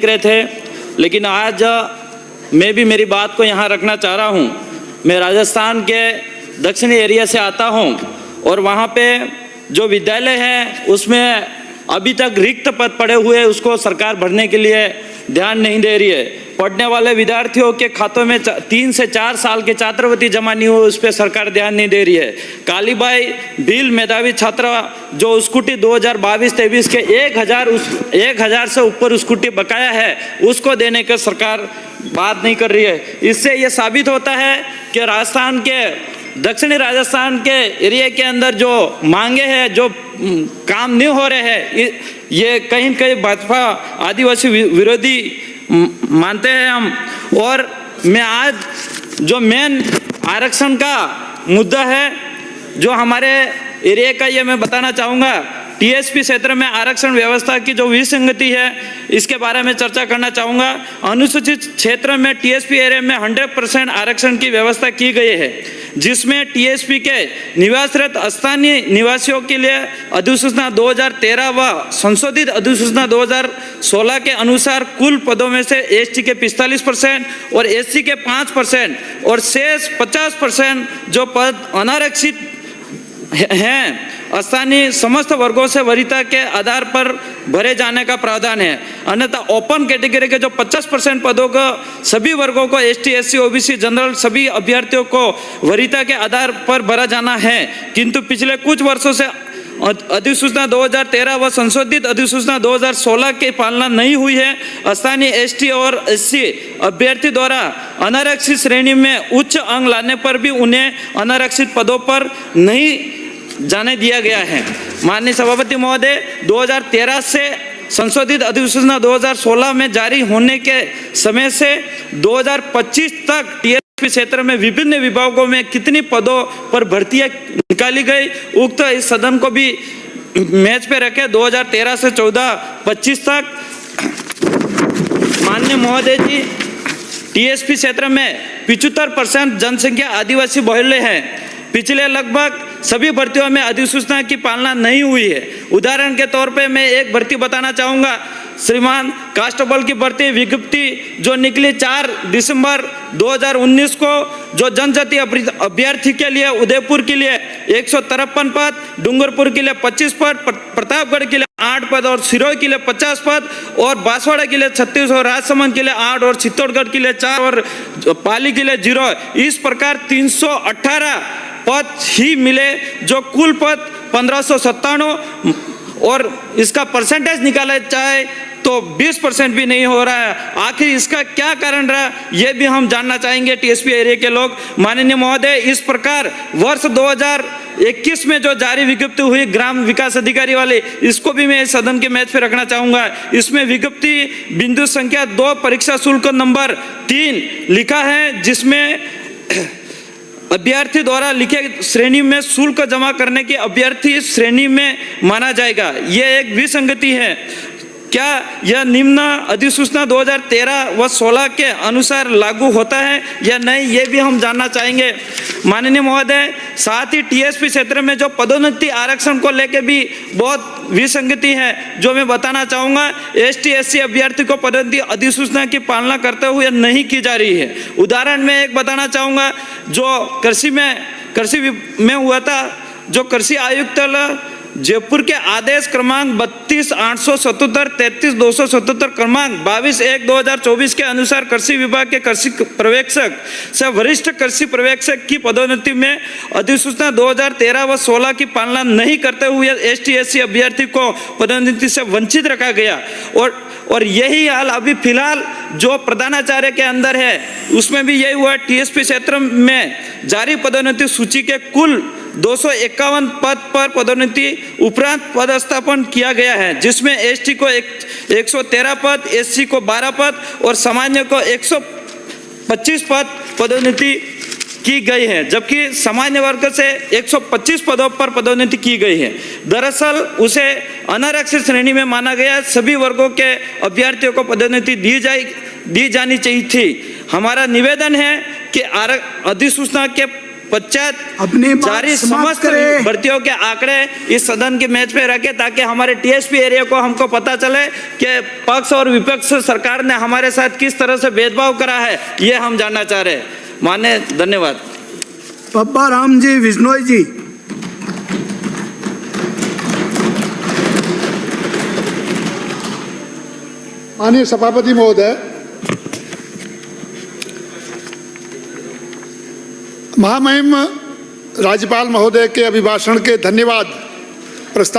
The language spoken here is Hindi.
रहे थे, लेकिन आज मैं भी मेरी बात को यहाँ रखना चाह रहा हूँ। मैं राजस्थान के दक्षिणी एरिया से आता हूँ और वहाँ पे जो विद्यालय है उसमें अभी तक रिक्त पद पड़े हुए, उसको सरकार भरने के लिए ध्यान नहीं दे रही है। पढ़ने वाले विद्यार्थियों के खातों में 3 से 4 साल के छात्रवृत्ति जमा नहीं हुई, उस पर सरकार ध्यान नहीं दे रही है। कालीबाई भील मेधावी छात्रा जो स्कूटी 2022-23 के 1000 से ऊपर स्कूटी बकाया है, उसको देने का सरकार बात नहीं कर रही है। इससे ये साबित होता है कि राजस्थान के दक्षिणी राजस्थान के एरिया के अंदर जो मांगे हैं, जो काम नहीं हो रहे हैं, ये कहीं कहीं भाजपा आदिवासी विरोधी मानते हैं हम। और मैं आज जो मेन आरक्षण का मुद्दा है जो हमारे एरिया का, ये मैं बताना चाहूँगा। टीएसपी क्षेत्र में आरक्षण व्यवस्था की जो विसंगति है, इसके बारे में चर्चा करना चाहूँगा। अनुसूचित क्षेत्र में टीएसपी एरिया में 100% आरक्षण की व्यवस्था की गई है, जिसमें टीएसपी के निवासरत स्थानीय निवासियों के लिए अधिसूचना 2013 व संशोधित अधिसूचना 2016 के अनुसार कुल पदों में से एसटी के 45% और एससी के 5% और शेष 50% जो पद अनारक्षित हैं, स्थानीय समस्त वर्गों से वरीयता के आधार पर भरे जाने का प्रावधान है। अन्यथा ओपन कैटेगरी के जो 50% पदों को सभी वर्गों को एसटी, एससी, ओबीसी, जनरल सभी अभ्यर्थियों को वरीयता के आधार पर भरा जाना है। किंतु पिछले कुछ वर्षों से अधिसूचना 2013 व संशोधित अधिसूचना 2016 की पालना नहीं हुई है। स्थानीय एसटी और एससी अभ्यर्थी द्वारा अनारक्षित श्रेणी में उच्च अंक लाने पर भी उन्हें अनारक्षित पदों पर नहीं जाने दिया गया है। माननीय सभापति महोदय, 2013 से संशोधित अधिसूचना 2016 में जारी होने के समय से 2025 तक टीएसपी क्षेत्र में विभिन्न विभागों में कितनी पदों पर भर्तियां निकाली गई, उक्त इस सदन को भी मैच पे रखे। 2013 से 14-25 तक माननीय महोदय जी, टीएसपी क्षेत्र में 75% जनसंख्या आदिवासी बहुल्य है। पिछले लगभग सभी भर्तियों में अधिसूचना की पालना नहीं हुई है। उदाहरण के तौर पे मैं एक भर्ती बताना चाहूँगा। श्रीमान कांस्टेबल की भर्ती विज्ञप्ति जो निकली 4 दिसंबर 2019 को, जो जनजातीय अभ्यर्थी के लिए उदयपुर के लिए 153 पद, डूंगरपुर के लिए 25 पद, प्रतापगढ़ के लिए 8 पद और सिरोही के लिए 50 पद और बांसवाड़ा के लिए 36 और राजसमंद के लिए 8 और चित्तौड़गढ़ के लिए 4 और पाली के लिए 0। इस प्रकार 318 पद ही मिले, जो कुल पद 1597 और इसका परसेंटेज निकाला जाए तो 20% भी नहीं हो रहा है। आखिर इसका क्या कारण रहा, ये भी हम जानना चाहेंगे टीएसपी एरिया के लोग। माननीय महोदय, इस प्रकार वर्ष 2021 में जो जारी विज्ञप्ति हुई ग्राम विकास अधिकारी वाले, इसको भी मैं सदन के मैच पे रखना चाहूँगा। इसमें विज्ञप्ति बिंदु संख्या 2 परीक्षा शुल्क नंबर 3 लिखा है, जिसमें अभ्यर्थी द्वारा लिखे श्रेणी में शुल्क जमा करने की अभ्यर्थी श्रेणी में माना जाएगा। यह एक विसंगति है। क्या यह निम्न अधिसूचना 2013 व 16 के अनुसार लागू होता है या नहीं, ये भी हम जानना चाहेंगे माननीय महोदय। साथ ही टीएसपी क्षेत्र में जो पदोन्नति आरक्षण को लेकर भी बहुत विसंगति है, जो मैं बताना चाहूँगा। एसटी, एससी अभ्यर्थी को पदोन्नति अधिसूचना की पालना करते हुए नहीं की जा रही है। उदाहरण में एक बताना चाहूँगा, जो कृषि में हुआ था, जो कृषि आयुक्त जयपुर के आदेश क्रमांक 32,877 33,277 क्रमांक 22/1/2024 के अनुसार कृषि विभाग के कृषि पर्यवेक्षक से वरिष्ठ कृषि पर्यवेक्षक की पदोन्नति में अधिसूचना 2013 व 16 की पालना नहीं करते हुए एसटी, एससी अभ्यर्थी को पदोन्नति से वंचित रखा गया। और यही हाल अभी फिलहाल जो प्रधानाचार्य के अंदर है, उसमें भी यही हुआ। टीएसपी क्षेत्र में जारी पदोन्नति सूची के कुल 251 पद पर पदोन्नति उपरांत पदस्थापन किया गया है, जिसमें एसटी को 113 पद, एससी को 12 पद और सामान्य को 125 पद पदोन्नति की गई है, जबकि सामान्य वर्ग से 125 पदों पर पदोन्नति की गई है। दरअसल उसे अनारक्षित श्रेणी में माना गया। सभी वर्गों के अभ्यर्थियों को पदोन्नति दी जानी चाहिए थी। हमारा निवेदन है कि अधिसूचना के पश्चात अपनी बात जारी समाप्त समस्त करें। भर्तियों के आंकड़े इस सदन के मेज पे रखे ताकि हमारे टीएसपी एरिया को हमको पता चले कि पक्ष और विपक्ष सरकार ने हमारे साथ किस तरह से भेदभाव करा है, ये हम जानना चाह रहे हैं। माननीय धन्यवाद। पब्बा राम जी विश्नोई जी। माननीय सभापति महोदय, महामहिम राज्यपाल महोदय के अभिभाषण के धन्यवाद।